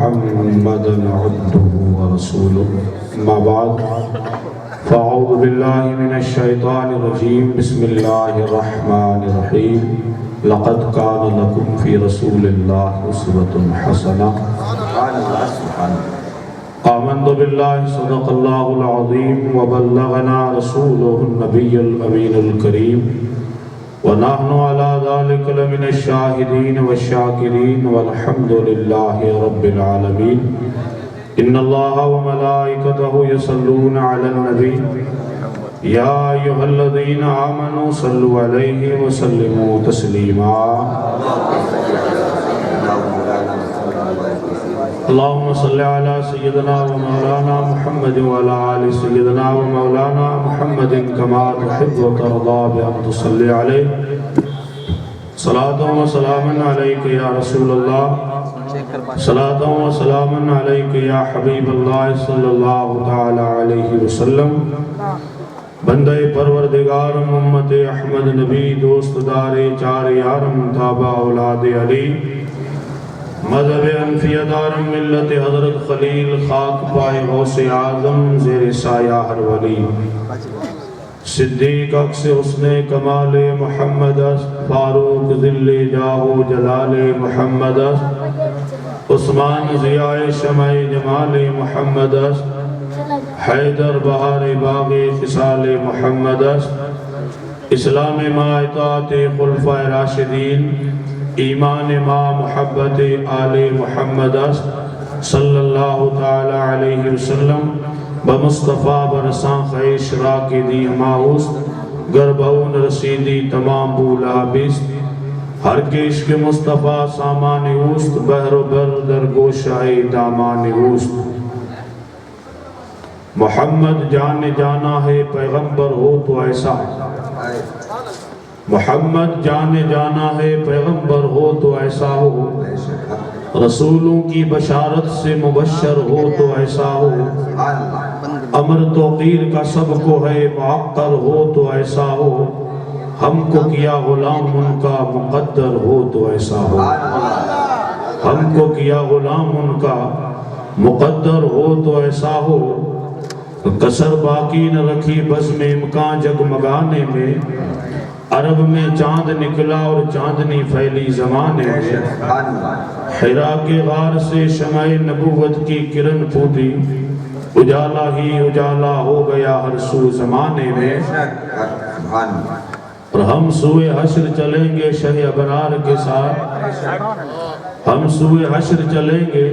محمدا عبده ورسوله اما بعد فاعوذ بالله من الشيطان الرجيم بسم الله الرحمن الرحيم لقد كان لكم في رسول الله أسوة حسنة آمنت بالله صدق الله العظيم وبلغنا رسوله النبي الأمين الكريم ونحن على ذلك لمن الشاهدين والشاكرين والحمد لله رب العالمين إن الله وملائكته يصلون على النبي يا أيها الذين آمنوا صلوا عليه وسلموا تسليما اللهم صل على سيدنا ومولانا محمد وعلى آل سيدنا ومولانا محمد كما تحب وترضى بأن تصلي عليه صلاة وسلام عليك يا رسول الله صلاة وسلام عليك يا حبيب الله صلى الله تعالى عليه وسلم بندہ پروردگار امت احمد نبی دوست دار چار یارم تابع اولاد علی مذہب انفیہ دارم ملت حضرت خلیل خاک پائے غوث اعظم زیر سایہ ہر ولی صدیق اکس حسن کمال محمد فاروق ذل جاہ جلال محمد عثمان ضیاء شمع جمال محمد حیدر بہار باغ خصال محمد اسلام ما اطاعت خلفاء راشدین ایمان ما محبت آل محمد صلی اللہ تعالی علیہ وسلم بمصطفیٰ برسان خیش راکی دی ماؤست گربہون رسیدی تمام بولا بیست ہر کش کے مصطفیٰ سامان اوست بحر و بر در گوشائی دامان اوست محمد جان جانا ہے پیغمبر ہو تو ایسا محمد جان جانا ہے پیغمبر ہو تو ایسا ہو رسولوں کی بشارت سے مبشر ہو تو ایسا ہو امر توقیر کا سب کو ہے معقر ہو تو ایسا ہو ہم کو کیا غلام ان کا مقدر ہو تو ایسا ہو ہم کو کیا غلام ان کا مقدر ہو تو ایسا ہو کسر باقی نہ رکھی بس میں امکان جگمگانے میں عرب میں چاند نکلا اور چاندنی پھیلی زمانے میں حرا کے غار سے شمع نبوت کی کرن پھوٹی اجالا ہی اجالا ہو گیا ہر سو زمانے میں اور ہم سوئے حشر چلیں گے شہ ابرار کے ساتھ ہم سوئے حشر چلیں گے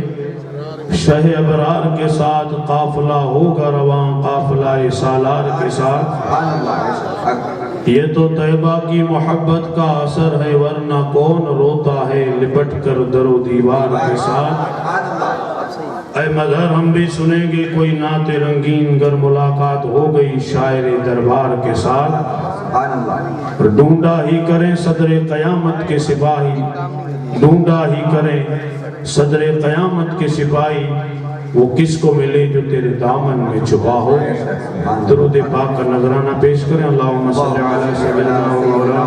شہ ابرار کے ساتھ قافلہ ہوگا رواں قافلہ سالار کے ساتھ یہ تو طیبہ کی محبت کا اثر ہے ورنہ کون روتا ہے لپٹ کر در و دیوار کے ساتھ اے مدھر ہم بھی سنیں گے کوئی نعت رنگین گر ملاقات ہو گئی شاعر دربار کے ساتھ ڈھونڈا ہی کریں صدر قیامت کے سپاہی ڈھونڈا ہی کریں صدر قیامت کے سپاہی وہ کس کو ملے جو تیرے دامن میں چھپا ہو درود پاک کا نظرانہ پیش کریں اللہم صلی علی سیدنا و مولانا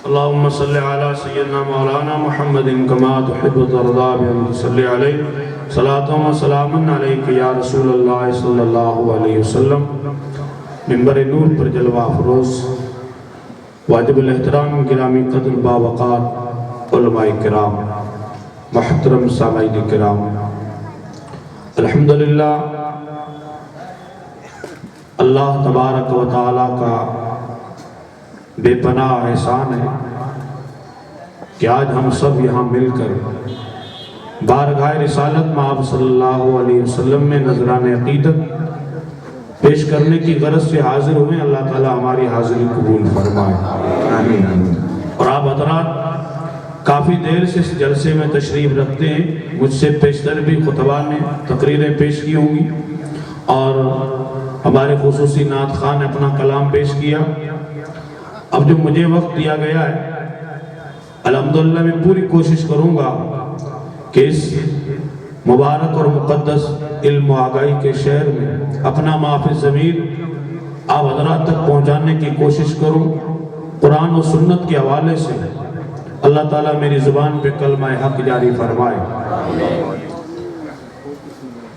اللہم صلی علی سیدنا مولانا محمد کما تحب ترضا بہم صلی علیہ صلاة و سلام علیک یا رسول اللہ صلی اللہ علیہ وسلم منبر نور پر جلوہ افروز واجب الاحترام گرامی قدر باوقار علماء کرام محترم سامعین کرام الحمدللہ اللہ تبارک و تعالی کا بے پناہ احسان ہے کہ آج ہم سب یہاں مل کر بارگاہ رسالت میں آپ صلی اللہ علیہ وسلم میں نذران عقیدت پیش کرنے کی غرض سے حاضر ہوئے اللہ تعالیٰ ہماری حاضری قبول فرمائے اور آپ حضرات کافی دیر سے اس جلسے میں تشریف رکھتے ہیں مجھ سے پیشتر بھی خطبہ نے تقریریں پیش کی ہوں گی اور ہمارے خصوصی نعت خان نے اپنا کلام پیش کیا اب جو مجھے وقت دیا گیا ہے الحمدللہ میں پوری کوشش کروں گا کہ اس مبارک اور مقدس علم و آگاہی کے شہر میں اپنا محافظ ضمیر آپ حضرات تک پہنچانے کی کوشش کروں قرآن و سنت کے حوالے سے اللہ تعالیٰ میری زبان پہ کلمہ حق جاری فرمائے۔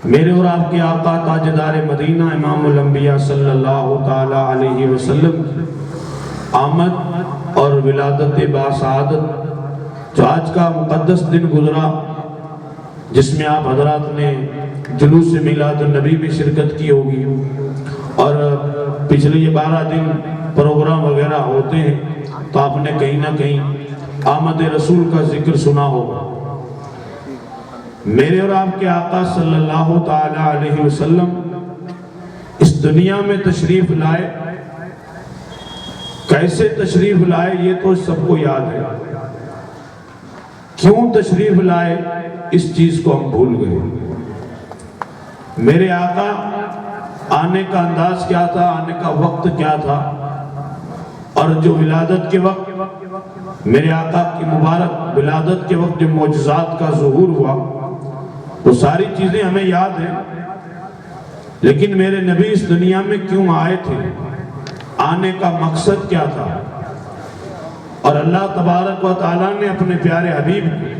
میرے اور آپ کے آقا تاجدار مدینہ امام الانبیاء صلی اللہ تعالیٰ علیہ وسلم آمد اور ولادت باسعادت جو آج کا مقدس دن گزرا، جس میں آپ حضرات نے جلوس میلاد النبی بھی شرکت کی ہوگی، اور پچھلے یہ 12 دن پروگرام وغیرہ ہوتے ہیں تو آپ نے کہیں نہ کہیں آمد رسول کا ذکر سنا ہوگا۔ میرے اور آپ کے آقا صلی اللہ تعالی علیہ وسلم اس دنیا میں تشریف لائے، کیسے تشریف لائے یہ تو سب کو یاد ہے، کیوں تشریف لائے اس چیز کو ہم بھول گئے۔ میرے آقا آنے کا انداز کیا تھا، آنے کا وقت کیا تھا، اور جو ولادت کے وقت میرے آقا کی مبارک ولادت کے وقت جو معجزات کا ظہور ہوا، وہ ساری چیزیں ہمیں یاد ہیں، لیکن میرے نبی اس دنیا میں کیوں آئے تھے، آنے کا مقصد کیا تھا، اور اللہ تبارک و تعالیٰ نے اپنے پیارے حبیب کو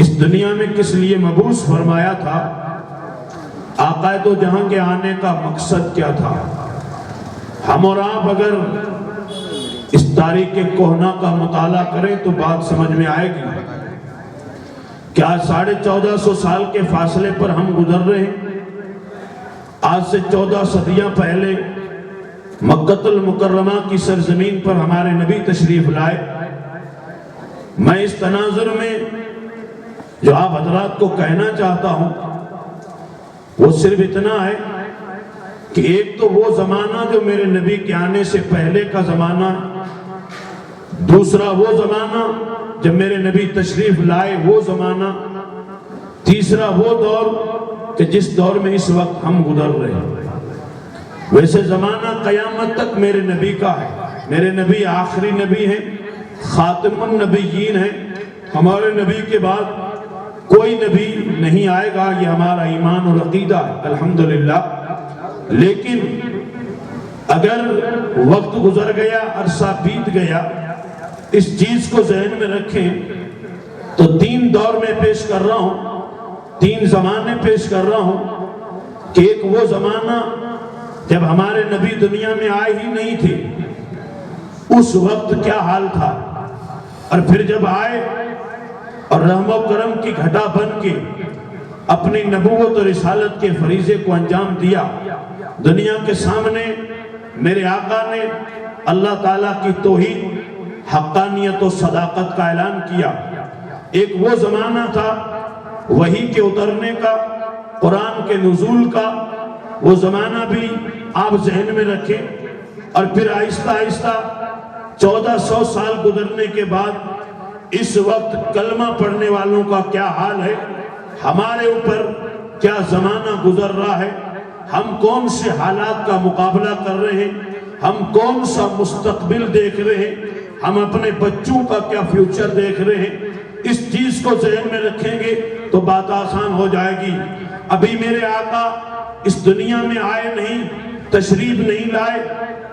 اس دنیا میں کس لیے مبعوث فرمایا تھا، آقا دو جہاں کے آنے کا مقصد کیا تھا۔ ہم اور آپ اگر اس تاریخ کہنا کا مطالعہ کریں تو بات سمجھ میں آئے گی کہ آج 1450 سال کے فاصلے پر ہم گزر رہے ہیں۔ آج سے 14 صدیاں پہلے مکہ المکرمہ کی سرزمین پر ہمارے نبی تشریف لائے۔ میں اس تناظر میں جو آپ حضرات کو کہنا چاہتا ہوں وہ صرف اتنا ہے کہ ایک تو وہ زمانہ جو میرے نبی کے آنے سے پہلے کا زمانہ، دوسرا وہ زمانہ جب میرے نبی تشریف لائے وہ زمانہ، تیسرا وہ دور کہ جس دور میں اس وقت ہم گزر رہے ہیں۔ ویسے زمانہ قیامت تک میرے نبی کا ہے، میرے نبی آخری نبی ہیں، خاتم النبیین ہیں، ہمارے نبی کے بعد کوئی نبی نہیں آئے گا، یہ ہمارا ایمان اور عقیدہ ہے الحمدللہ۔ لیکن اگر وقت گزر گیا، عرصہ بیت گیا، اس چیز کو ذہن میں رکھیں تو 3 دور میں پیش کر رہا ہوں، 3 زمانے پیش کر رہا ہوں کہ ایک وہ زمانہ جب ہمارے نبی دنیا میں آئے ہی نہیں تھے، اس وقت کیا حال تھا، اور پھر جب آئے اور رحم و کرم کی گھٹا بن کے اپنی نبوت اور رسالت کے فریضے کو انجام دیا، دنیا کے سامنے میرے آقا نے اللہ تعالیٰ کی توحید، حقانیت و صداقت کا اعلان کیا۔ ایک وہ زمانہ تھا وحی کے اترنے کا، قرآن کے نزول کا، وہ زمانہ بھی آپ ذہن میں رکھیں۔ اور پھر آہستہ آہستہ 1400 سال گزرنے کے بعد اس وقت کلمہ پڑھنے والوں کا کیا حال ہے، ہمارے اوپر کیا زمانہ گزر رہا ہے، ہم کون سے حالات کا مقابلہ کر رہے ہیں، ہم کون سا مستقبل دیکھ رہے ہیں، ہم اپنے بچوں کا کیا فیوچر دیکھ رہے ہیں، اس چیز کو ذہن میں رکھیں گے تو بات آسان ہو جائے گی۔ ابھی میرے آقا اس دنیا میں آئے نہیں، تشریف نہیں لائے،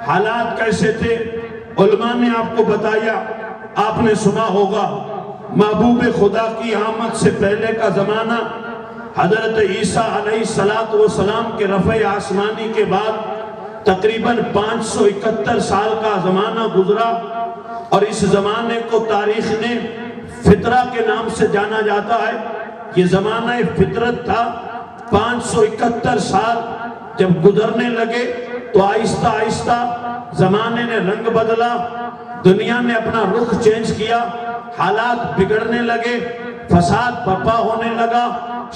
حالات کیسے تھے علماء نے آپ کو بتایا، آپ نے سنا ہوگا محبوب خدا کی آمد سے پہلے کا زمانہ، حضرت عیسیٰ علیہ السلام کے رفع آسمانی کے بعد تقریباً 571 سال کا زمانہ گزرا، اور اس زمانے کو تاریخ نے فطرہ کے نام سے جانا جاتا ہے۔ یہ زمانہ فطرت تھا۔ 571 سال جب گزرنے لگے تو آہستہ آہستہ زمانے نے رنگ بدلا، دنیا نے اپنا رخ چینج کیا، حالات بگڑنے لگے، فساد برپا ہونے لگا،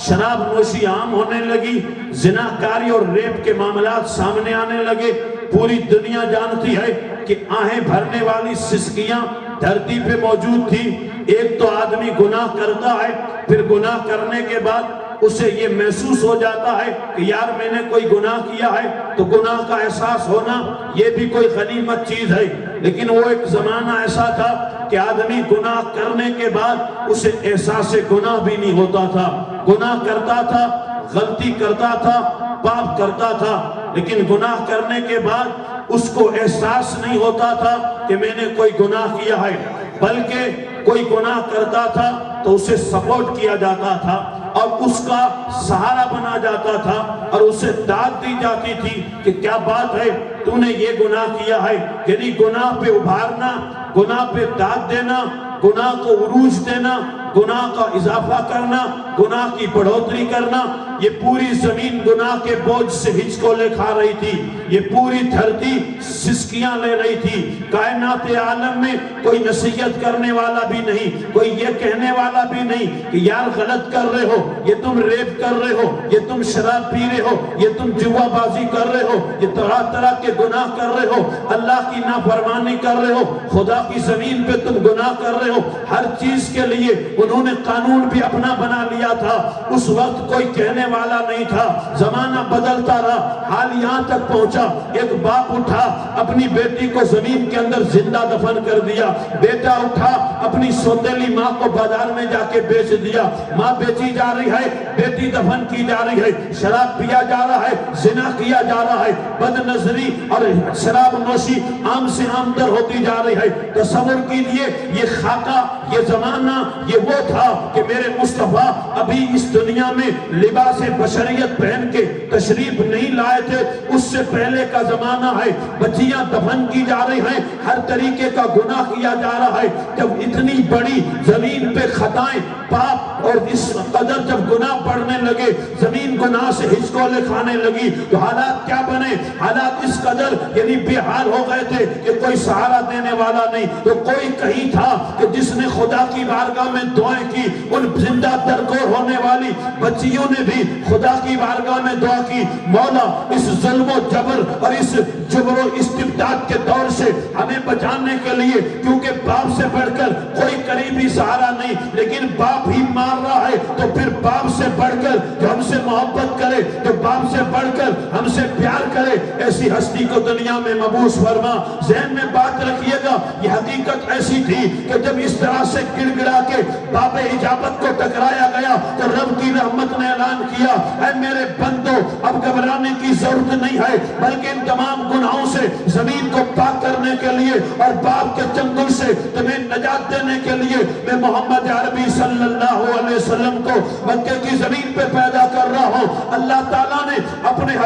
شراب نوشی عام ہونے لگی، زناکاری اور ریپ کے معاملات سامنے آنے لگے۔ پوری دنیا جانتی ہے کہ آہیں بھرنے والی سسکیاں دھرتی پہ موجود تھی۔ ایک تو آدمی گناہ کرتا ہے، پھر گناہ کرنے کے بعد اسے یہ محسوس ہو جاتا ہے کہ یار میں نے کوئی گناہ کیا ہے، تو گناہ کا احساس ہونا یہ بھی کوئی غنیمت چیز ہے۔ لیکن وہ ایک زمانہ ایسا تھا کہ آدمی گناہ کرنے کے بعد اسے احساس گناہ بھی نہیں ہوتا تھا، گناہ کرتا تھا، غلطی کرتا تھا، پاپ کرتا تھا، لیکن گناہ کرنے کے بعد اس کو احساس نہیں ہوتا تھا کہ میں نے کوئی گناہ کیا ہے، بلکہ کوئی گناہ کرتا تھا تو اسے سپورٹ کیا جاتا تھا اور اس کا سہارا بنا جاتا تھا اور اسے داد دی جاتی تھی کہ کیا بات ہے، تو نے یہ گناہ کیا ہے۔ یعنی گناہ پہ ابھارنا، گناہ پہ داد دینا، گناہ کو عروج دینا، گناہ کا اضافہ کرنا، گناہ کی بڑھوتری کرنا، یہ پوری زمین گناہ کے بوجھ سے ہچکولے کھا رہی تھی، یہ پوری دھرتی سسکیاں لے رہی تھی۔ کائنات عالم میں کوئی نصیحت کرنے والا بھی نہیں، کوئی یہ کہنے والا بھی نہیں کہ یار غلط کر رہے ہو، یہ تم ریپ کر رہے ہو، یہ تم شراب پی رہے ہو، یہ تم جوا بازی کر رہے ہو، یہ طرح طرح کے گناہ کر رہے ہو، اللہ کی نافرمانی کر رہے ہو، خدا کی زمین پہ تم گناہ کر رہے ہو۔ ہر چیز کے لیے انہوں نے قانون بھی اپنا بنا لیا تھا۔ اس وقت کوئی کہنے والا نہیں تھا، زمانہ بدلتا رہا، حال یہاں تک پہنچا ایک باپ اٹھا اپنی بیٹی کو زمین کے اندر زندہ دفن کر دیا، بیٹا اٹھا اپنی سوتیلی ماں کو بازار میں جا کے بیچ دیا، ماں بیچی جا رہی ہے، بیٹی دفن کی جا رہی ہے، شراب پیا جا رہا ہے، زنا کیا جا رہا ہے، بد نظری اور شراب نوشی عام سے عام تر ہوتی جا رہی ہے۔ تصور کیجئے یہ خاکہ، یہ زمانہ، یہ وہ تھا کہ میرے مصطفیٰ ابھی اس دنیا میں لباس بشریت پہن کے تشریف نہیں لائے تھے، اس سے پہلے کا زمانہ ہے، بچیاں دفن کی جا رہی ہیں، ہر طریقے کا گناہ کیا جا رہا ہے۔ جب اتنی بڑی زمین پہ خطائیں، پاپ اور اس قدر جب گناہ پڑھنے لگے، زمین گناہ سے ہچکولے کھانے لگی، تو حالات کیا بنے؟ حالات اس قدر یعنی بے حال ہو گئے تھے کہ کوئی سہارا دینے والا نہیں۔ تو کوئی کہیں تھا کہ جس نے خدا کی بارگاہ میں دعائیں کی، ان زندہ درگور ہونے والی بچیوں نے بھی خدا کی بارگاہ میں دعا کی، مولا اس ظلم و جبر اور اس جبر و استبداد کے دور سے ہمیں بچانے کے لیے، کیونکہ باپ سے بڑھ کر کوئی قریبی سہارا نہیں، لیکن باپ ہی مار رہا ہے، تو پھر باپ سے بڑھ کر جو ہم سے محبت کرے، جو باپ سے بڑھ کر ہم سے پیار کرے، ایسی ہستی کو دنیا میں مبعوث فرما۔ ذہن میں بات رکھیے گا، یہ حقیقت ایسی تھی کہ جب اس طرح سے گڑ گڑا کے باب اجابت کو ٹکرایا گیا تو رب کی رحمت نے اعلان کیا، اے میرے بندو اب گھبرانے کی ضرورت نہیں ہے، بلکہ ان تمام گناہوں سے زمین کو پاک کرنے کے لیے اور باپ کے چنگل سے تمہیں نجات دینے کے لیے میں محمد عربی صلی اللہ علیہ وسلم کو مکہ کی زمین پہ پیدا کر رہا ہوں۔ اللہ تعالیٰ نے اپنے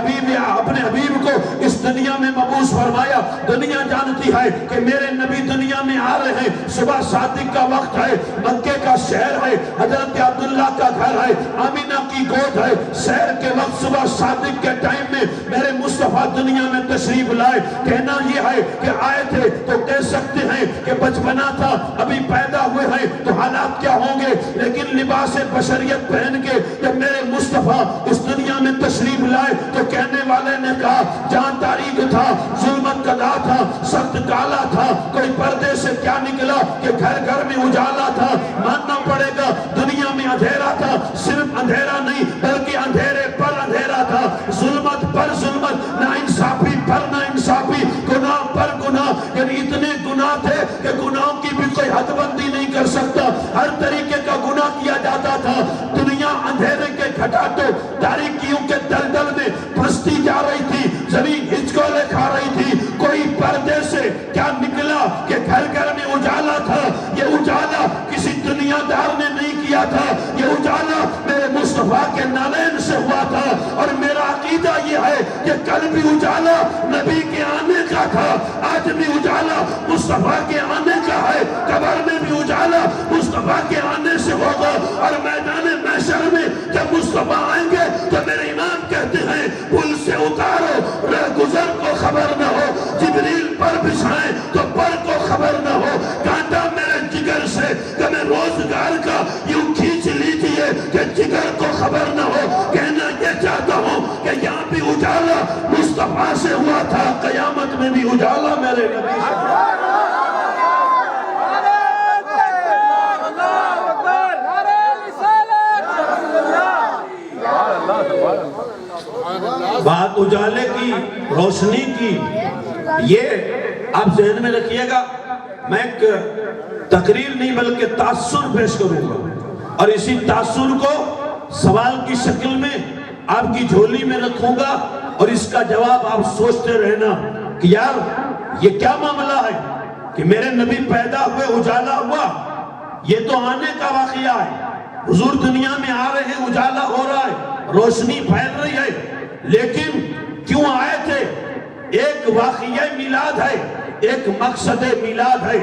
حبیب کو اس دنیا میں مبعوث فرمایا۔ دنیا جانتی ہے کہ میرے نبی دنیا میں آ رہے ہیں، صبح صادق کا وقت ہے، مکہ کا شہر ہے، حضرت عبداللہ کا گھر ہے، آمینہ کی گود ہے، سیر کے وقت صبح صادق کے ٹائم میں میرے مصطفیٰ دنیا میں تشریف لائے۔ کہنا یہ ہے کہ آئے تھے تو کہہ سکتے ہیں کہ بچپنا تھا، ابھی پیدا ہوئے ہیں تو حالات کیا ہوں گے، لیکن لباس بشریت پہن کے جب میرے مصطفیٰ اس دنیا میں تشریف لائے تو کہنے والے نے کہا جہاں تاریخ تھا، ظلمت کدا تھا، سخت کالا تھا، کوئی پردے سے کیا نکلا کہ گھر گھر میں اجالا تھا۔ ماننا پڑے گا دنیا میں اندھیرا تھا، صرف اندھیرا نہیں بلکہ اندھیرے پر اندھیرا تھا، ظلمت پر ظلمت، نا انصافی پر نا انصافی، گناہ پر گناہ، یعنی اتنے گناہ تھے کہ گناہوں کی بھی کوئی حد بندی نہیں کر سکتا، ہر طریقے کا گناہ کیا جاتا تھا۔ دنیا اندھیرے کے گھٹاٹوں، تاریکیوں کے دلدل میں پھنستی جا رہی تھی، زمین ہچکولے کھا رہی تھی۔ کوئی پردے سے کیا نکلا کہ گھر گھر میں اجالا تھا۔ یہ اجالا کسی دنیا دار نے نہیں کیا تھا، یہ اجالا میرے مصطفیٰ کے نالین سے ہوا تھا۔ اور میرا عقیدہ یہ ہے کہ کل بھی اجالا نبی کے آنے کا تھا، آج بھی اجالا مصطفیٰ کے آنے کا ہے، قبر میں بھی اجالا مصطفیٰ کے آنے سے ہوگا۔ اور میدان محشر میں جب مصطفیٰ آئیں گے تو میرے امام کہتے ہیں پل سے اتارو رہ گزر کو خبر نہ ہو، جبریل پر بچھائیں تو پر کو خبر نہ ہو، کانٹا میرے جگر سے کہ میں روزگار کا یوں کھینچ لیجئے کہ جگر کو خبر نہ ہو۔ کہنا یہ چاہتا ہوں کہ یہاں بھی اجالا مصطفیٰ سے ہوا تھا، قیامت میں بھی اجالا میرے نبی سے۔ بات اجالے کی، روشنی کی، یہ آپ ذہن میں رکھیے گا۔ میں ایک تقریر نہیں بلکہ تاثر پیش کروں گا، اور اسی تاثر کو سوال کی شکل میں آپ کی جھولی میں رکھوں گا، اور اس کا جواب آپ سوچتے رہنا۔ کہ یار یہ کیا معاملہ ہے کہ میرے نبی پیدا ہوئے اجالا ہوا، یہ تو آنے کا واقعہ ہے، حضور دنیا میں آ رہے ہیں، اجالا ہو رہا ہے، روشنی پھیل رہی ہے، لیکن کیوں آئے تھے؟ ایک واقعہ میلاد ہے، ایک مقصد میلاد ہے،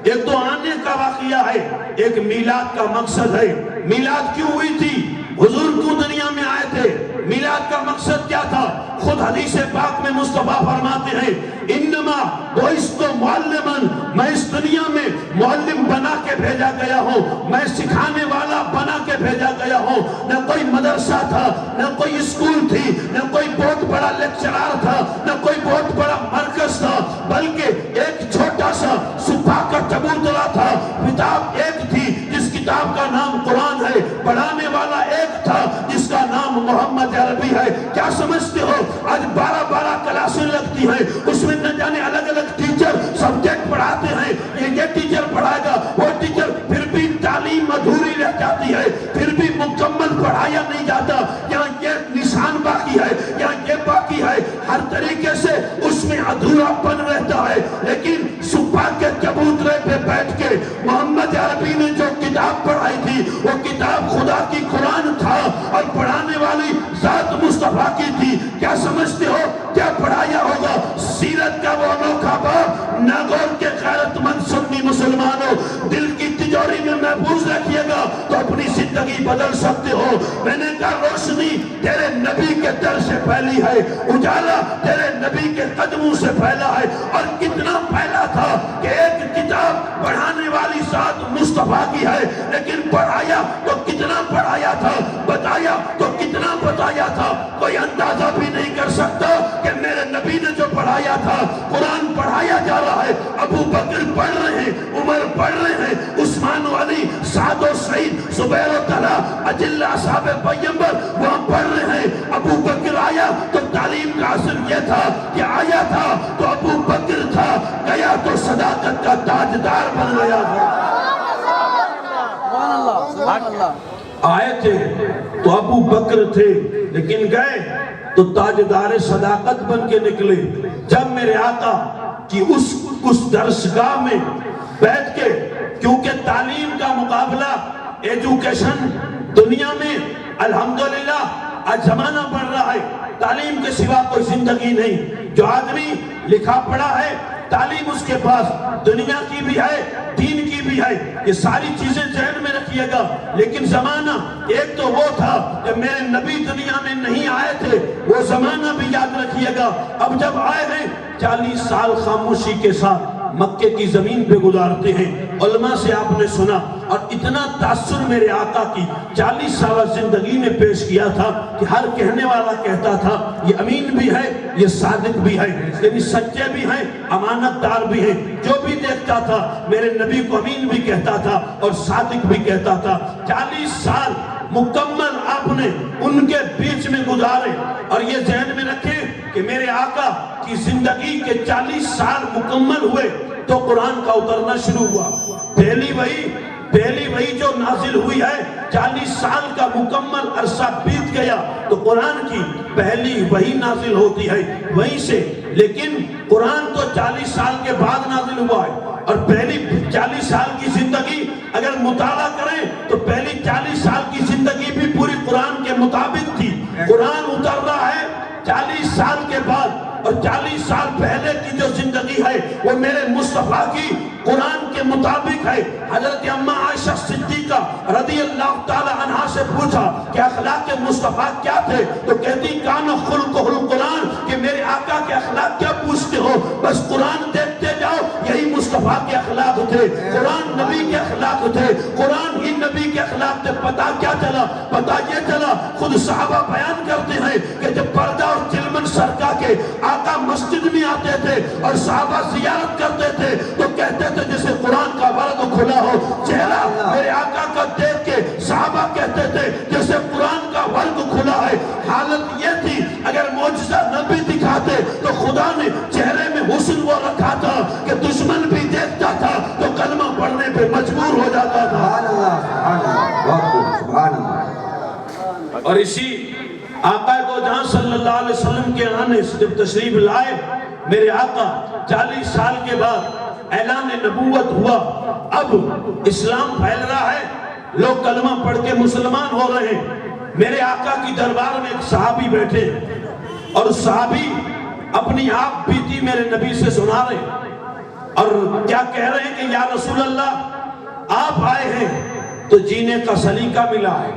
ایک تو آنے کا واقعہ ہے، ایک میلاد کا مقصد ہے۔ میلاد کیوں ہوئی تھی؟ حضور کیوں دنیا میں آئے تھے؟ میلاد کا مقصد کیا تھا؟ خود حدیث پاک میں مصطفیٰ فرماتے ہیں انما بعثت معلما، میں اس دنیا میں معلم بنا کے بھیجا گیا ہوں، میں سکھانے والا بنا کے بھیجا گیا ہوں۔ نہ کوئی مدرسہ تھا، نہ کوئی اسکول تھی، نہ کوئی بہت بڑا لیکچرار تھا، نہ کوئی بہت بڑا مرکز تھا، بلکہ ایک چھوٹا سا صبح کا چبوترا تھا، کتاب ایک تھی جس کتاب کا نام قرآن ہے، پڑھانے والا ایک تھا جس کا نام محمد عربی ہے۔ کیا سمجھتے ہو آج 12 کلاسیں لگتی ہیں، اس میں نہ جانے الگ الگ ٹیچر سبجیکٹ پڑھاتے ہیں، یہ ٹیچر پڑھائے گا، وہ ٹیچر، پھر بھی تعلیم ادھوری رہ جاتی ہے، پھر بھی مکمل پڑھایا نہیں جاتا، یہاں یہ نشان باقی ہے، یہاں یہ باقی ہے، ہر طریقے سے اس میں ادھورا پن رہتا ہے۔ لیکن صبح کے چبوترے پہ بیٹھ کے محمد عربی نے جو کتاب پڑھائی تھی وہ کتاب خدا کی قرآن تھا، اور پڑھانے والی ذات مصطفیٰ کی تھی۔ کیا سمجھتے ہو کیا پڑھایا ہوگا؟ سیرت کا وہ انوکھا باب، ناگور کے غیرت مند سنی مسلمانوں، دل کی تجوری میں محفوظ رکھیے گا تو اپنی زندگی بدل سکتے ہو۔ میں نے کہا روشنی تیرے نبی کے در سے پھیلی ہے، اجالا تیرے نبی کے قدموں سے پھیلا ہے، اور کتنا پھیلا تھا کہ ایک کتاب پڑھانے والی ذات مصطفیٰ کی ہے، لیکن پڑھایا تو کتنا پڑھایا تھا، بتایا تو کتنا بتایا تھا، کوئی اندازہ بھی نہیں کر سکتا کہ میرے نبی نے جو پڑھایا تھا۔ قرآن پڑھایا جا رہا ہے، ابو بکر پڑھ رہے ہیں، عمر پڑھ رہے ہیں، عثمان و علی، سعد و سعید، زبیر و طلحہ، اجلہ صحابہ پیغمبر وہاں پڑھ رہے ہیں۔ ابو بکر آیا تو تعلیم کا اثر یہ تھا کہ آیا تھا تو ابو بکر تھا، گیا تو صداقت کا تاجدار بن گیا تھا۔ آئے تھے تو ابو بکر تھے، لیکن گئے تو تاجدار صداقت بن کے نکلے۔ جب میرے آقا کی اس درسگاہ میں بیٹھ کے، کیونکہ تعلیم کا مقابلہ، ایجوکیشن دنیا میں الحمدللہ آج زمانہ بڑھ رہا ہے، تعلیم کے سوا کوئی زندگی نہیں۔ جو آدمی لکھا پڑھا ہے، تعلیم اس کے پاس دنیا کی بھی ہے، دین کی بھی ہے، یہ ساری چیزیں ذہن میں رکھیے گا۔ لیکن زمانہ ایک تو وہ تھا کہ میرے نبی دنیا میں نہیں آئے تھے، وہ زمانہ بھی یاد رکھیے گا۔ اب جب آئے ہیں 40 سال خاموشی کے ساتھ مکے کی زمین پہ گزارتے ہیں، علماء سے آپ نے سنا، اور اتنا تاثر میرے آقا کی 40 سالہ زندگی میں پیش کیا تھا کہ ہر کہنے والا کہتا تھا یہ امین بھی ہے، یہ صادق بھی ہے، یعنی سچے بھی ہیں، امانت دار بھی ہیں۔ جو بھی دیکھتا تھا میرے نبی کو امین بھی کہتا تھا اور صادق بھی کہتا تھا۔ 40 سال مکمل آپ نے ان کے بیچ میں گزارے، اور یہ ذہن میں رکھیں کہ میرے آقا کی زندگی کے 40 سال مکمل ہوئے تو قرآن کا اترنا شروع ہوا۔ پہلی وحی جو نازل ہوئی ہے، 40 سال کا مکمل عرصہ بیت گیا تو قرآن کی پہلی وحی نازل ہوتی ہے وہیں سے۔ لیکن قرآن تو 40 سال کے بعد نازل ہوا ہے، اور پہلی 40 سال کی زندگی اگر مطالعہ کریں تو پہلی 40 سال کی زندگی بھی پوری قرآن کے مطابق تھی۔ قرآن اتر رہا ہے 40 سال کے بعد، اور 40 سال پہلے کی جو زندگی ہے وہ میرے مصطفیٰ کی قرآن کے مطابق ہے۔ حضرت اماں عائشہ صدیقہ رضی اللہ تعالی عنہ سے پوچھا کہ اخلاق مصطفیٰ کیا تھے، تو کہتی کان خلقہ القرآن، کہ میرے آقا کے اخلاق کیا پوچھتے ہو، بس قرآن دیکھتے جاؤ، یہی مصطفیٰ کے اخلاق تھے، قرآن نبی کے اخلاق تھے، قرآن ہی نبی کے اخلاق تھے۔ پتہ کیا چلا؟ پتہ یہ چلا، خود صحابہ بیان کرتے ہیں کہ جب پردہ اور چلمن سرکا کے آقا مسجد میں آتے تھے اور صحابہ زیارت کرتے تھے تو کہتے تھے جیسے قرآن کا ورد کھلا ہو۔ چہرہ میرے آقا کا دیکھ کے صحابہ کہتے تھے جیسے قرآن کا ورد کھلا ہے۔ حالت یہ تھی اگر معجزہ نہ بھی دکھاتے تو خدا نے چہرے میں حسن وہ رکھا تھا کہ دشمن بھی دیکھتا تھا تو کلمہ پڑھنے پہ مجبور ہو جاتا تھا۔ اور اسی آقا کو جہاں صلی اللہ علیہ وسلم کے آنے سے جب تشریف لائے، میرے آقا 40 سال کے بعد اعلان نبوت ہوا، اب اسلام پھیل رہا ہے، لوگ کلمہ پڑھ کے مسلمان ہو رہے ہیں۔ میرے آقا کی دربار میں ایک صحابی بیٹھے اور اس صحابی اپنی آپ بیتی میرے نبی سے سنا رہے اور کیا کہہ رہے ہیں کہ یا رسول اللہ آپ آئے ہیں تو جینے کا سلیقہ ملا ہے،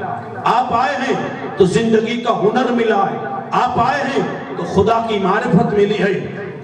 آپ آئے ہیں تو زندگی کا ہنر ملا ہے، آپ آئے ہیں تو خدا کی معرفت ملی ہے۔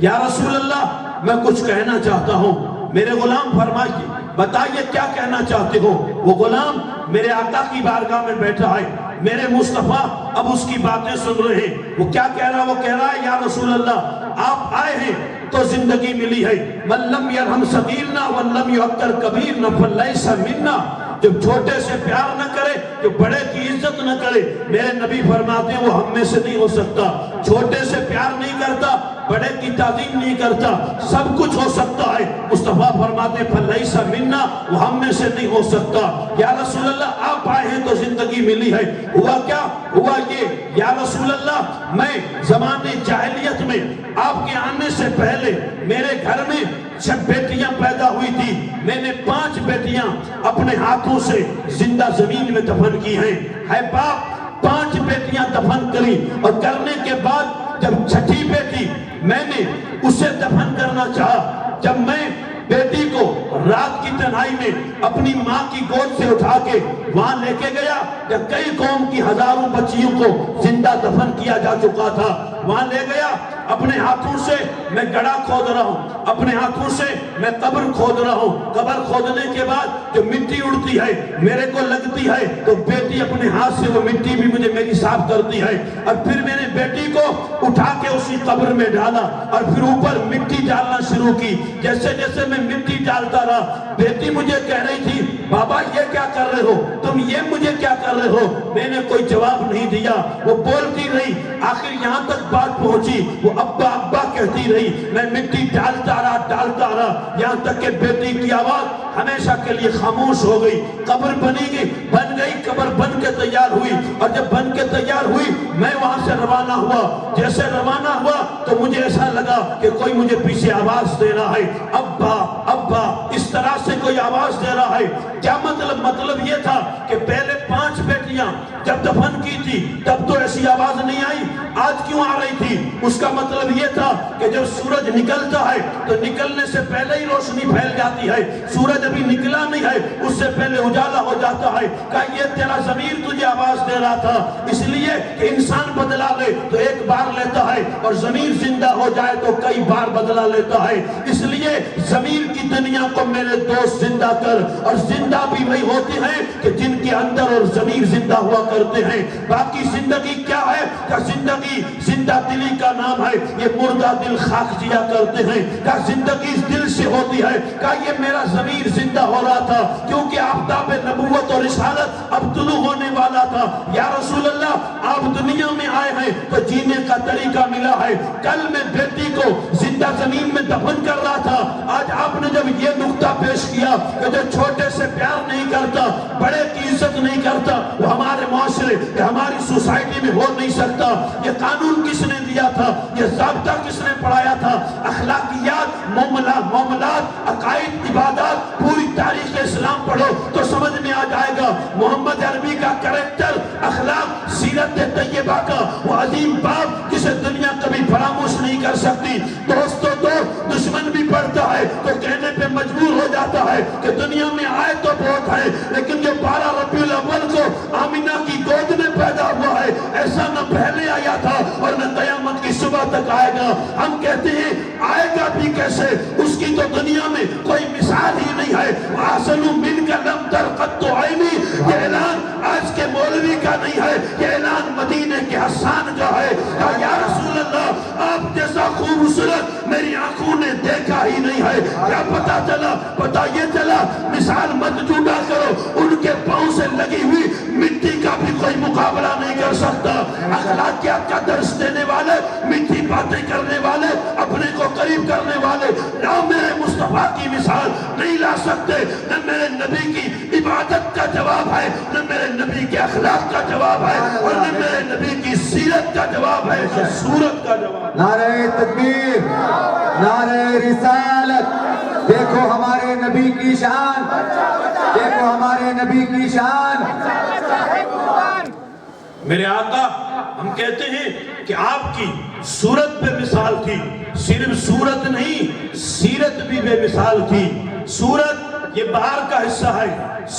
یا رسول اللہ میں کچھ کہنا چاہتا ہوں۔ میرے غلام فرمائیے بتائیے کیا کہنا چاہتے ہو؟ وہ غلام میرے آقا کی بارگاہ میں بیٹھا ہے، میرے مصطفیٰ اب اس کی باتیں سن رہے ہیں۔ وہ کیا کہہ رہا ہے؟ وہ کہہ رہا ہے یا رسول اللہ آپ آئے ہیں تو زندگی ملی ہے، من لم یرحم صغیرنا ولم یعقر کبیرنا فلیس منا، جو چھوٹے سے پیار نہ کرے، جو بڑے کی عزت نہ کرے، میرے نبی فرماتے ہیں وہ ہم میں سے نہیں ہو سکتا۔ چھوٹے سے پیار نہیں کرتا، بڑے کی تعظیم نہیں کرتا، سب کچھ ہو سکتا ہے، مصطفیٰ فرماتے ہیں فلیس منا، وہ ہم میں سے نہیں ہو سکتا۔ یا رسول اللہ آپ آئے ہیں تو زندگی ملی ہے۔ ہوا کیا؟ ہوا یہ یا رسول اللہ میں زمانے جاہلیت میں آپ کے آنے سے پہلے میرے گھر میں 6 بیٹیاں پیدا ہوئی تھی، میں نے 5 بیٹیاں اپنے ہاتھوں سے زندہ زمین میں دفن کی ہیں۔ ہے باپ 5 بیٹیاں دفن کری اور کرنے کے بعد جب 6ٹھی بیٹی میں نے اسے دفن کرنا چاہا، جب میں بیٹی کو رات کی تنہائی میں اپنی ماں کی گود سے اٹھا کے وہاں لے کے گیا، جب کئی قوم کی ہزاروں بچیوں کو زندہ دفن کیا جا چکا تھا، وہاں لے گیا، اپنے ہاتھوں سے میں گڑھا کھود رہا ہوں، اپنے ہاتھوں سے میں قبر کھود رہا ہوں۔ قبر کھودنے کے بعد جو مٹی اڑتی ہے میرے کو لگتی ہے تو بیٹی اپنے ہاتھ سے وہ مٹی بھی مجھے میری صاف کرتی ہے، اور پھر میں نے بیٹی کو اٹھا کے اسی قبر میں ڈالا اور پھر اوپر مٹی ڈالنا شروع کی۔ جیسے جیسے میں مٹی ڈالتا رہا، بیٹی مجھے کہہ رہی تھی بابا یہ کیا کر رہے ہو تم، یہ مجھے کیا کر رہے ہو؟ میں نے کوئی جواب نہیں دیا، وہ بولتی رہی، آخر یہاں تک بات پہنچی، وہ ابا ابا کہتی رہی، میں مٹی ڈالتا رہا یہاں تک کہ بیٹی کی آواز ہمیشہ کے لیے خاموش ہو گئی۔ قبر بن گئی، قبر بن کے تیار ہوئی، اور جب بن کے تیار ہوئی میں وہاں سے روانہ ہوا۔ جیسے روانہ ہوا تو مجھے ایسا لگا کہ کوئی مجھے پیچھے آواز دے رہا ہے، ابا ابا، اس طرح سے کوئی آواز دے رہا ہے۔ کیا مطلب یہ تھا کہ پہلے 5 بیٹیاں جب دفن کی تھی تب تو ایسی آواز نہیں آئی، آج کیوں آ رہی تھی؟ اس کا مطلب یہ تھا کہ جب سورج نکلتا ہے تو نکلنے سے پہلے ہی روشنی پھیل جاتی ہے، سورج ابھی نکلا نہیں ہے اس سے پہلے اجالا ہو جاتا ہے۔ کہ یہ تیرا ضمیر تجھے آواز دے رہا تھا، اس لیے کہ انسان بدلا لے تو ایک بار لیتا ہے اور ضمیر زندہ ہو جائے تو کئی بار بدلا لیتا ہے، اس لیے ضمیر کی دنیا کو میرے دوست زندہ کر، اور زندہ بھی وہی ہوتے ہیں کہ جن کے اندر اور ضمیر زندہ ہوا کرتے ہیں۔ باقی زندگی کیا ہے؟ کہ زندگی زندہ دلی کا نام ہے، یہ مردہ دل خاک جیا کرتے ہیں۔ کہ زندگی دل سے ہوتی ہے، کہ یہ میرا ضمیر زندہ ہو رہا تھا کیونکہ آفتاب نبوت اور رسالت اب طلوع ہونے والا تھا۔ یا رسول اللہ آپ دنیا میں آئے ہیں تو جینے کا طریقہ ملا ہے۔ کل میں بیٹی کو زندہ زمین میں دفن کر رہا تھا، آج آپ نے جب یہ نقطہ پیش کیا کہ جو چھوٹے سے پیار نہیں کرتا، بڑے کی عزت نہیں کرتا، وہ ہمارے معاشرے ہماری سوسائٹی میں ہو نہیں سکتا۔ یہ قانون کس نے دیا تھا؟ یہ ضابطہ کس نے پڑھایا تھا؟ اخلاقیات، معاملات، عقائد، عبادات، پوری تاریخ اسلام پڑھو تو سمجھ میں آ جائے گا۔ محمد عربی کا کریکٹر، اخلاق، سیرت طیبہ کا وہ عظیم باب جسے دنیا کبھی فراموش نہیں کر سکتی۔ دوستوں تو دشمن بھی پڑھتا ہے تو کہنے پہ مجبور ہو جاتا ہے کہ دنیا میں آئے تو بہت ہے، لیکن جو 12 ربیع الاول کو آمینہ کی گود میں پیدا ہوا ہے ایسا نہ پہلے آیا تھا اور نہ قیامت کی صبح تک آئے گا۔ ہم کہتے ہیں آئے گا بھی کیسے، اس کی تو دنیا میں کوئی مثال ہی نہیں ہے۔ وَأَحْسَنُ مِنْكَ لَمْ تَرَ قَطُّ عَيْنِي، یہ اعلان آج کے مولوی کا نہیں ہے، یہ اعلان مدینے کے حسان کا ہے۔ یا رسول اللہ آپ جیسا خوبصورت میری آنکھوں نے دیکھا ہی نہیں ہے۔ کیا پتا چلا؟ پتا یہ چلا مثال مت جھوٹا کرو، ان کے پاؤں سے لگی ہوئی مٹی کا بھی کوئی مقابلہ نہیں کر سکتا۔ اخلاقیات کا درس دینے والے، میٹھی باتیں کرنے والے، اپنے کو قریب کرنے والے نہ میرے مصطفیٰ کی مثال نہیں لا سکتے، نہ میرے نبی کی عبادت کا جواب ہے، نہ میرے نبی نبی کے اخلاق کا جواب ہے، اور میرے نبی کی سیرت کا جواب ہے، صورت کا جواب۔ نعرہ تکبیر، نعرہ رسالت۔ دیکھو ہمارے نبی کی شان، دیکھو ہمارے نبی کی شان۔ میرے آقا ہم کہتے ہیں کہ آپ کی صورت بے مثال تھی، صرف صورت نہیں سیرت بھی بے مثال تھی۔ صورت یہ باہر کا حصہ ہے،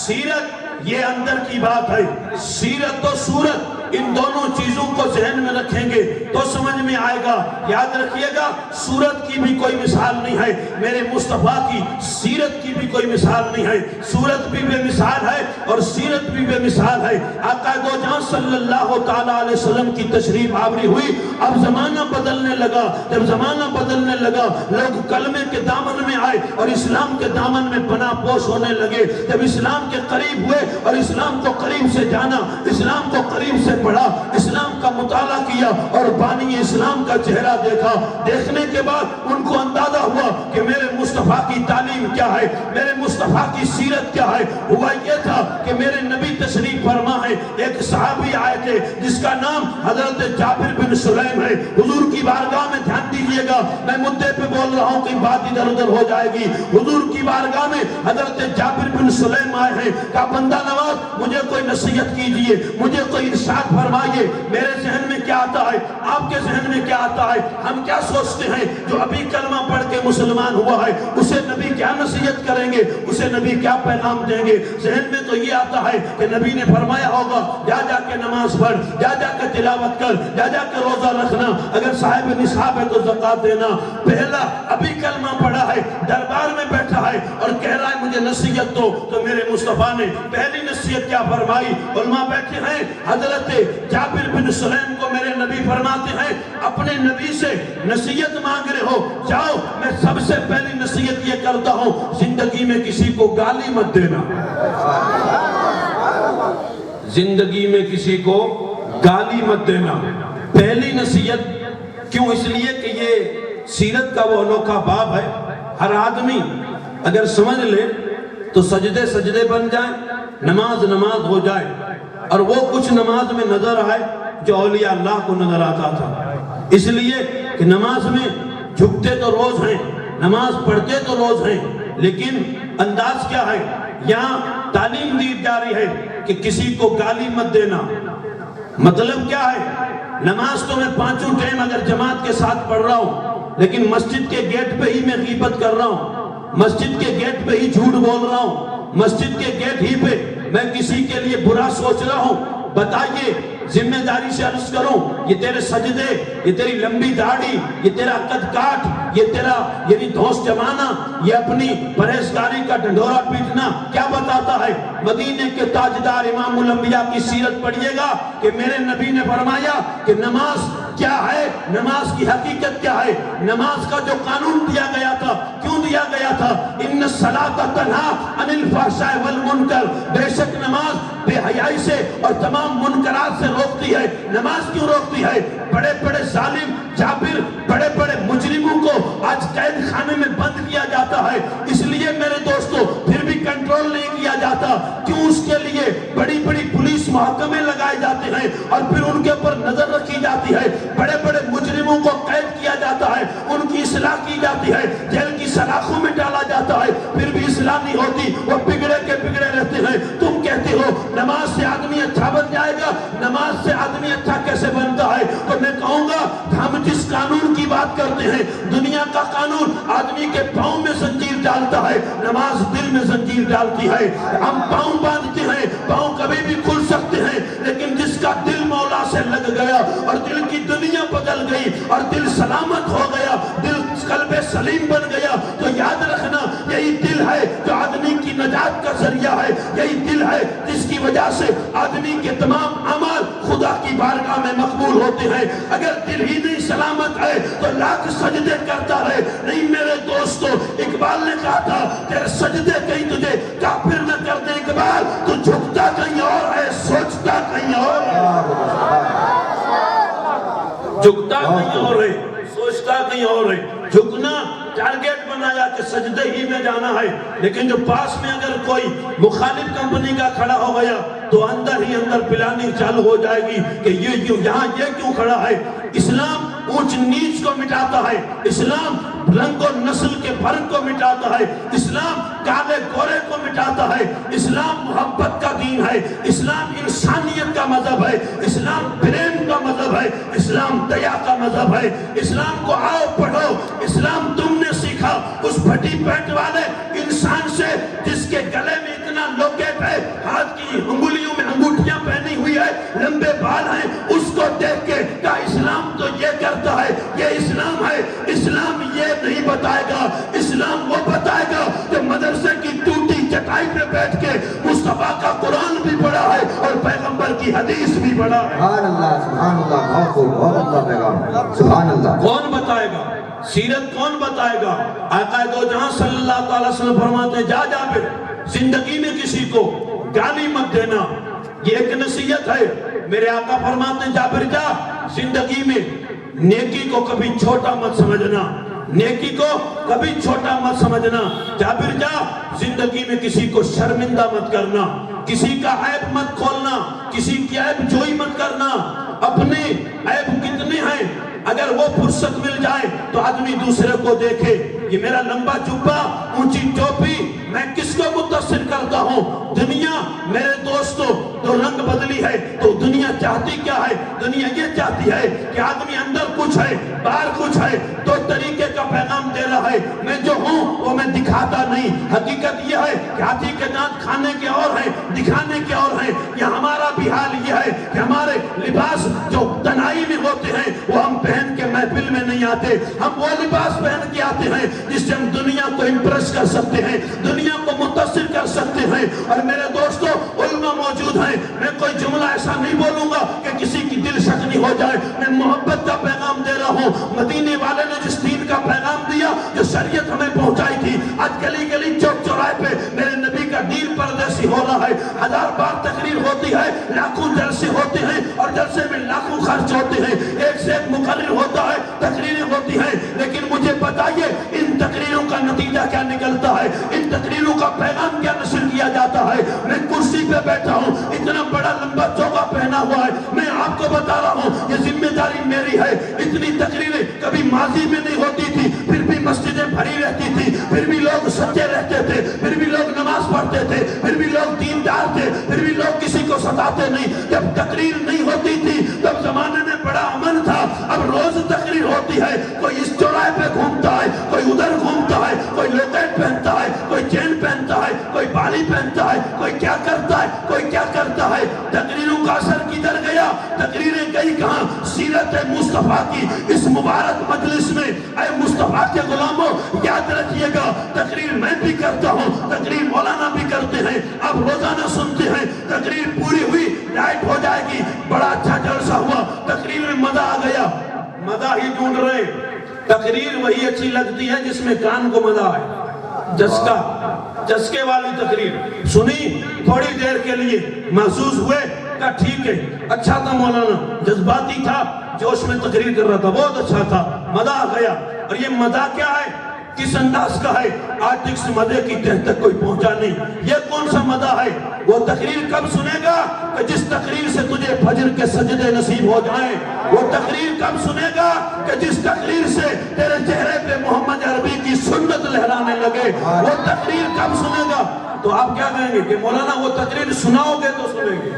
سیرت یہ اندر کی بات ہے۔ سیرت و صورت ان دونوں چیزوں کو ذہن میں رکھیں گے تو سمجھ میں آئے گا۔ یاد رکھیے گا صورت کی بھی کوئی مثال نہیں ہے، میرے مصطفیٰ کی سیرت کی بھی کوئی مثال نہیں ہے۔ صورت بھی بے مثال ہے اور سیرت بھی بے مثال ہے۔ آقا دو جہاں صلی اللہ تعالیٰ علیہ وسلم کی تشریف آوری ہوئی، اب زمانہ بدلنے لگا۔ جب زمانہ بدلنے لگا لوگ کلمے کے دامن میں آئے اور اسلام کے دامن میں پناہ پوش ہونے لگے۔ جب اسلام کے قریب ہوئے اور اسلام کو قریب سے جانا، اسلام کو قریب سے پڑھا، اسلام کا مطالعہ کیا اور بانی اسلام کا چہرہ دیکھا، دیکھنے کے بعد ان کو اندازہ ہوا کہ میرے مصطفیٰ کی تعلیم کیا ہے، میرے مصطفیٰ کی سیرت کیا ہے۔ ہوا یہ تھا کہ میرے نبی تشریف فرما ہے، ایک صحابی آئے تھے جس کا نام حضرت جابر بن سلیم ہے۔ حضور کی بارگاہ میں دھیان دیجئے گا، میں مدعے پہ بول رہا ہوں کہ بات ادھر ادھر ہو جائے گی۔ حضور کی بارگاہ میں حضرت جابر بن سلیم آئے ہیں، کہا بندہ نواز مجھے کوئی نصیحت کیجئے، مجھے کوئی ارشاد فرمائیے۔ میرے ذہن میں کیا آتا ہے، آپ کے ذہن میں کیا آتا ہے، ہم کیا سوچتے ہیں جو ابھی کلمہ پڑھ کے مسلمان ہوا ہے اسے نبی کیا نصیحت کریں گے، اسے نبی کیا پیغام دیں گے؟ ذہن میں تو یہ آتا ہے کہ نبی نے فرمایا ہوگا جا جا کے نماز پڑھ، جا جا کے تلاوت کر، جا جا کے روزہ رکھنا، اگر صاحب نصاب ہے تو زکوٰۃ دینا۔ پہلا ابھی کلمہ پڑھا ہے، دربار میں بیٹھا ہے اور کہہ رہا ہے مجھے نصیحت دو، تو میرے مصطفیٰ نے پہلی نصیحت کیا فرمائی؟ علماء بیٹھے ہیں، حضرت جابر بن سلیم کو میرے نبی فرماتے ہیں اپنے نبی سے نصیحت مانگ رہے ہو، جاؤ میں سب سے پہلی نصیحت یہ کرتا ہوں زندگی میں کسی کو گالی مت دینا۔ زندگی میں کسی کو گالی مت دینا، پہلی نصیحت۔ کیوں؟ اس لیے کہ یہ سیرت کا وہ انوکھا باب ہے۔ ہر آدمی اگر سمجھ لے تو سجدے سجدے بن جائیں، نماز نماز ہو جائے، اور وہ کچھ نماز میں نظر آئے جو اولیاء اللہ کو نظر آتا تھا۔ اس لیے کہ نماز میں جھکتے تو روز ہیں، نماز پڑھتے تو روز ہیں، لیکن انداز کیا ہے؟ یہاں تعلیم دی جا رہی ہے کہ کسی کو گالی مت دینا۔ مطلب کیا ہے؟ نماز تو میں پانچوں ٹائم اگر جماعت کے ساتھ پڑھ رہا ہوں، لیکن مسجد کے گیٹ پہ ہی میں غیبت کر رہا ہوں، مسجد کے گیٹ پہ ہی جھوٹ بول رہا ہوں، مسجد کے گیٹ ہی پہ میں کسی کے لیے برا سوچ رہا ہوں، بتائیے ذمہ داری سے عرض کروں یہ تیرے سجدے، یہ تیری لمبی داڑھی، یہ تیرا قد کاٹ، یہ تیرا یعنی دھوس جمانا، یہ اپنی پرہیزگاری کا ڈنڈورا پیٹنا کیا بتاتا ہے؟ مدینے کے تاجدار امام الانبیاء کی سیرت پڑھیے گا کہ میرے نبی نے فرمایا کہ نماز کیا ہے، نماز کی حقیقت کیا ہے، نماز کا جو قانون دیا گیا تھا کیوں دیا گیا تھا؟ ان الصلاۃ تنہی عن الفحشاء والمنکر، بے شک نماز بے حیائی سے اور تمام منکرات سے روکتی ہے۔ نماز کیوں روکتی ہے؟ بڑے بڑے ظالم جابر، بڑے بڑے مجرموں کو آج قید خانے میں بند کیا جاتا ہے، اس لیے میرے دوستو پھر بھی کنٹرول نہیں کیا جاتا۔ کیوں؟ اس کے لیے بڑی بڑی پولیس محکمے لگائے جاتے ہیں اور پھر ان کے اوپر نظر رکھی جاتی ہے، بڑے بڑے مجرموں کو قید کیا جاتا ہے، ان کی اصلاح کی جاتی ہے، جیل کی سلاخوں میں ڈالا جاتا ہے، پھر بھی اصلاح نہیں ہوتی، وہ بگڑے کے بگڑے رہتے ہیں۔ تم کہتے ہو نماز سے آدمی اچھا بن جائے گا، نماز سے آدمی اچھا کیسے بنتا ہے؟ تو میں کہوں گا ہم جس قانون کی بات کرتے ہیں، دنیا کا قانون آدمی کے پاؤں میں زنجیر ڈالتا ہے، نماز دل میں زنجیر ڈالتی ہے۔ ہم پاؤں باندھتے ہیں، پاؤں کبھی بھی کھل سکتے ہیں، لیکن جس کا دل مولا سے لگ گیا اور دل کی دنیا بدل گئی اور دل سلامت ہو گیا، دل قلب سلیم بن گیا، تو یاد رکھنا یہی دل ہے جو آدمی کی نجات کا ذریعہ ہے، یہی دل ہے جس کی وجہ سے آدمی کے تمام اعمال خدا کی بارگاہ میں مقبول ہوتے ہیں۔ اگر دل ہی نہیں سلامت ہے تو لاکھ سجدے کرتا رہے، نہیں میرے دوستو، اقبال نے کہا تھا تیرے سجدے کہیں تجھے کافر نہ کر دے اقبال، تو جھکتا کہیں اور ہے، سوچتا کہیں اور ہے، جھکتا کہیں اور ہے، سوچتا کہیں اور ہے۔ جھکنا ٹارگیٹ بنایا کہ سجدے ہی میں جانا ہے، لیکن جو پاس میں اگر کوئی مخالف کمپنی کا کھڑا ہو گیا تو اندر ہی اندر پلاننگ چالو ہو جائے گی کہ یہاں یہ کیوں کھڑا ہے۔ اسلام اونچ نیچ کو مٹاتا ہے، اسلام رنگ و نسل کے فرق کو مٹاتا ہے، اسلام کالے گورے کو مٹاتا ہے، اسلام محبت کا دین ہے، اسلام انسانیت کا مذہب ہے، اسلام پریم کا مذہب ہے، اسلام دیا کا مذہب ہے۔ اسلام کو آؤ پڑھو، اسلام تم نے سیکھا اس پھٹی پینٹ والے انسان سے جس کے گلے میں اتنا لوکیٹ ہے، ہاتھ کی انگلیوں میں انگوٹھیاں پہنی ہوئی ہے، لمبے بال ہیں، اس کو دیکھ کے کہا اسلام تو یہ کرتا ہے، یہ اسلام ہے۔ اسلام یہ نہیں بتائے گا، اسلام وہ بتائے گا کہ مدرسے کی ٹوٹی چٹائی پہ بیٹھ کے مصطفیٰ کا قرآن بھی پڑھا ہے اور پیغمبر کی حدیث بھی پڑھا ہے۔ سبحان اللہ، سبحان اللہ، بہت خوب، بہت اللہ پیغام، سبحان اللہ۔ کون بتائے گا؟ سیرت کون بتائے گا؟ آقا دو جہاں صلی اللہ علیہ وسلم فرماتے ہیں جا جابر زندگی میں کسی کو گالی مت دینا، یہ ایک نصیحت ہے۔ میرے آقا فرماتے ہیں جابر جا زندگی میں نیکی کو کبھی چھوٹا مت سمجھنا، نیکی کو کبھی چھوٹا مت سمجھنا۔ جابر جا زندگی میں کسی کو شرمندہ مت کرنا، کسی کا عیب مت کھولنا، کسی کی عیب جوئی مت کرنا۔ اپنے عیب کتنے ہیں، اگر وہ فرصت مل جائے تو آدمی دوسرے کو دیکھے۔ یہ میرا لمبا جبہ، اونچی ٹوپی، میں کس کو متصل کرتا ہوں؟ دنیا میرے دوستو تو رنگ بدلی ہے، تو دنیا چاہتی کیا ہے؟ دنیا یہ چاہتی ہے کہ آدمی اندر کچھ ہے باہر کچھ ہے، دو طریقے کا پیغام دے رہا ہے۔ میں جو ہوں وہ میں دکھاتا نہیں، حقیقت یہ ہے کہ ہاتھی کے دانت کھانے کے اور ہیں، دکھانے کے اور ہیں۔ یہ ہمارا بھی حال یہ ہے کہ ہمارے لباس جو تنہائی میں ہوتے ہیں وہ ہم پہن کے محفل میں نہیں آتے، ہم وہ لباس پہن کے آتے ہیں جس سے ہم دنیا کو امپریس کر سکتے ہیں، دنیا کو متصل کر سکتے ہیں۔ اور میرے دوستو علماء موجود ہیں، میں کوئی جملہ ایسا نہیں بولوں گا کہ کسی کی دل شکنی ہو جائے، میں محبت کا پیغام دے رہا ہوں۔ مدینے والے نے جس دین کا پیغام دیا جو شریعت ہمیں پہنچائی تھی، آج گلی گلی چوک چوراہے پہ میرے نبی کا دین پردیسی ہو رہا ہے۔ ہزار بار تقریر ہوتی ہے، لاکھوں جلسے ہوتے ہیں اور جلسے میں لاکھوں خرچ ہوتے ہیں، ایک سے ایک مقرر ہوتا ہے، تقریریں ہوتی ہیں، لیکن مجھے بتائیے ان تقریروں کا نتیجہ کیا نکلتا ہے، ان تقریروں کا پیغام کیا نشر کیا جاتا ہے؟ میں کرسی پہ بیٹھا ہوں، اتنا بڑا لمبا چوکا پہنا ہوا ہے، میں آپ کو بتا رہا ہوں یہ ذمہ داری میری ہے۔ اتنی تقریریں کبھی ماضی میں نہیں ہوتی تھی، پھر بھی مسجدیں بھری رہتی تھی، پھر بھی لوگ سچے رہتے تھے، پھر بھی لوگ نماز پڑھتے تھے، پھر بھی لوگ دیندار تھے، پھر بھی لوگ کسی کو ستاتے نہیں۔ جب تقریر نہیں ہوتی تھی تب زمانے میں بڑا امن تھا، اب روز تقریر ہوتی ہے، کوئی اس چوراہے پہ گھومتا ہے، کوئی ادھر گھومتا ہے، کوئی لوکیٹ پہنتا ہے، کوئی چین پہنتا ہے، کوئی بالی پہنتا ہے، کوئی کیا کرتا ہے، کوئی کیا کرتا ہے۔ تقریروں کا اثر کدھر گیا؟ تقریریں گئی کہاں؟ سیرت مصطفیٰ کی اس مبارک مجلس میں۔ اے مصطفیٰ کے غلاموں یاد رکھیے گا، تقریر میں بھی کرتا ہوں، تقریر مولانا بھی کرتے ہیں، آپ روزانہ سنتے ہیں۔ تقریر پوری ہوئی، لائٹ ہو جائے گی، بڑا اچھا جلسہ ہوا، تقریر میں مزہ آ گیا، مزہ ہی ڈھونڈ رہے۔ تقریر وہی اچھی لگتی ہے جس میں کان کو مزہ آئے، چسکے والی تقریر سنی تھوڑی دیر کے لیے، محسوس ہوئے کہا ٹھیک ہے، اچھا تھا مولانا، جذباتی تھا، جوش میں تقریر کر رہا تھا، بہت اچھا تھا، مزہ آ گیا۔ اور یہ مزہ کیا ہے، کس انداز کا ہے؟ آج تک اس مزے کی تہ تک کوئی پہنچا نہیں۔ یہ کون سا مزہ ہے؟ وہ تقریر کب سنے گا کہ جس تقریر سے تجھے فجر کے سجدے نصیب ہو جائیں؟ وہ تقریر کب سنے گا کہ جس تقریر سے تیرے چہرے پہ محمد عربی کی سنت لہرانے لگے؟ وہ تقریر کب سنے گا؟ تو آپ کیا کہیں گے کہ مولانا وہ تقریر سناؤ گے تو سنیں گے؟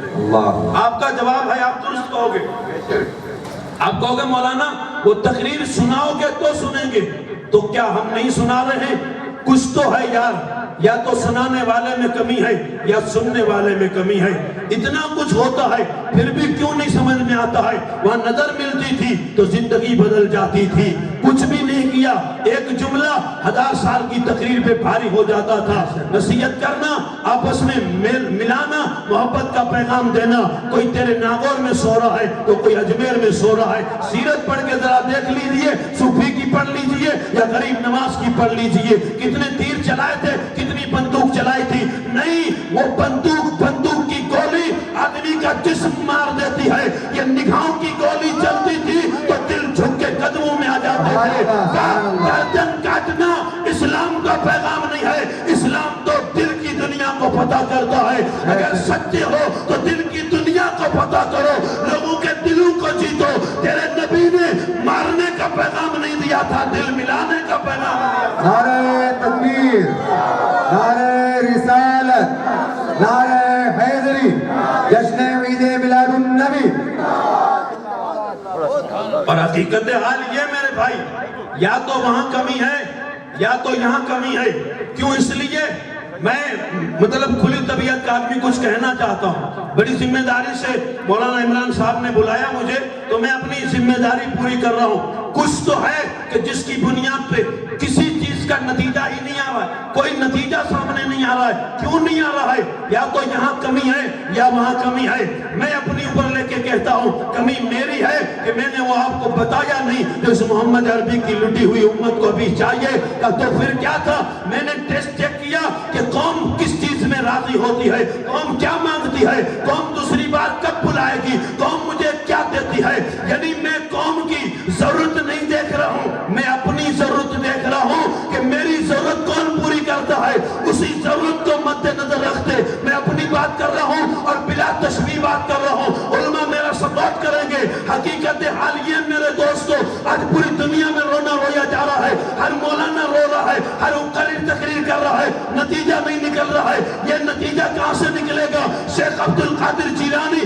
آپ کا جواب ہے آپ درست کہو گے۔ آپ کہو گے مولانا وہ تقریر سناؤ گے تو سنیں گے، تو کیا ہم نہیں سنا رہے ہیں؟ کچھ تو ہے یار، یا تو سنانے والے میں کمی ہے یا سننے والے میں کمی ہے۔ اتنا کچھ ہوتا ہے پھر بھی کیوں نہیں سمجھ میں آتا ہے؟ وہاں نظر ملتی تھی تو زندگی بدل جاتی تھی، کچھ بھی نہیں کیا، ایک جملہ 1000 سال کی تقریر پہ بھاری ہو جاتا تھا۔ نصیحت کرنا، آپس میں ملانا، محبت کا پیغام دینا۔ کوئی تیرے ناگور میں سو رہا ہے تو کوئی اجمیر میں سو رہا ہے، سیرت پڑھ کے ذرا دیکھ لیجئے، صوفی کی پڑھ لیجئے یا غریب نواز کی پڑھ لیجئے، کتنے تیر چلائے تھے، کتنی بندوق چلائی تھی؟ نہیں، وہ بندوق کی گولی آدمی کا جسم مار دیتی ہے، یہ نگاہوں کی گولی چلتی تھی تو دل جھک کے قدموں میں آ جاتے تھے۔ گردن کاٹنا اسلام کا پیغام نہیں ہے، اسلام تو دل کی دنیا کو پتہ کرتا ہے. اگر سچے ہو تو دل کی دنیا کو پتہ کرو, لوگوں کے دلوں کو جیتو. تیرے نبی نے مارنے کا پیغام نہیں دیا تھا, دل ملانے کا پیغام دیا. نعرہ تکبیر, نعرہ رسالت, نعرہ حیدری, جشن عید میلاد النبی. اور حقیقت حال یہ میرے بھائی, یا تو وہاں کمی ہے یا تو یہاں کمی ہے. کیوں؟ اس لیے میں مطلب کھلی طبیعت کا آدمی کچھ کہنا چاہتا ہوں. بڑی ذمہ داری سے مولانا عمران صاحب نے بلایا مجھے, تو میں اپنی ذمہ داری پوری کر رہا ہوں. کچھ تو ہے کہ جس کی بنیاد پہ کسی چیز کا نتیجہ ہی نہیں آ رہا ہے, کوئی نتیجہ سامنے نہیں آ رہا ہے. کیوں نہیں آ رہا ہے؟ یا تو یہاں کمی ہے یا وہاں کمی ہے. میں اپنی اوپر لے کے کہتا ہوں کمی میری ہے کہ میں نے وہ آپ کو بتایا نہیں جو اس محمد عربی کی لٹی ہوئی امت کو بھی چاہیے. تو پھر کیا تھا؟ میں نے ٹیسٹ چیک کیا کہ قوم کس چیز میں راضی ہوتی ہے, قوم کیا مانگتی ہے, قوم دوسری بار کب بلائے گی, قوم مجھے کیا دیتی ہے. یعنی میں قوم کی ضرورت نہیں دیکھ رہا ہوں, میں اپنی ضرورت دیکھ رہا ہوں کہ میری ضرورت کون پوری کرتا ہے. اسی ضرورت کو مد نظر رکھتے میں اپنی بات کر رہا ہوں اور بلا تشبیہ بات کر رہا ہوں. علماء میرا سپورٹ کریں گے. حقیقت حال یہ میرے دوستو, آج پوری دنیا میں رونا رویا جا رہا ہے. ہر مولانا رو رہا ہے, ہر مقرر تقریر کر رہا ہے, نتیجہ نہیں نکل رہا ہے. یہ نتیجہ کہاں سے نکلے گا؟ شیخ عبد القادر جیلانی